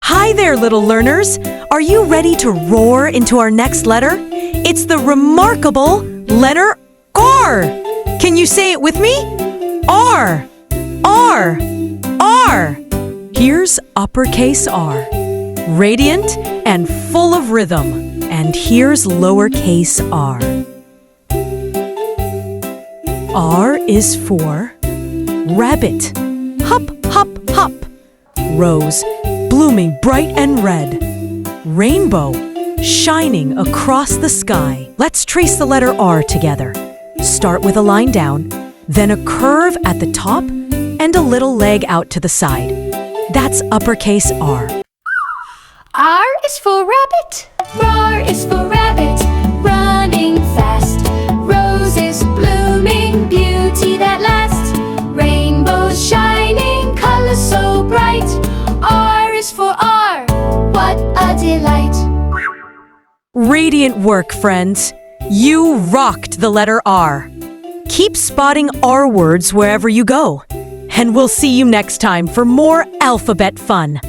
Hi there, little learners. Are you ready to roar into our next letter? It's the remarkable letter R. Can you say it with me? R, R, R. Here's uppercase R, radiant and full of rhythm. And here's lowercase r. R is for rabbit. Hop, hop, hop. Rose, blooming bright and red. Rainbow, shining across the sky. Let's trace the letter R together. Start with a line down, then a curve at the top, and a little leg out to the side. That's uppercase R. R is for rabbit. R is for rabbit, running fast. Roses blooming, beauty that lasts. Rainbows shining, colors so bright. R is for R, what a delight. Radiant work, friends. You rocked the letter R. Keep spotting R words wherever you go. And we'll see you next time for more alphabet fun.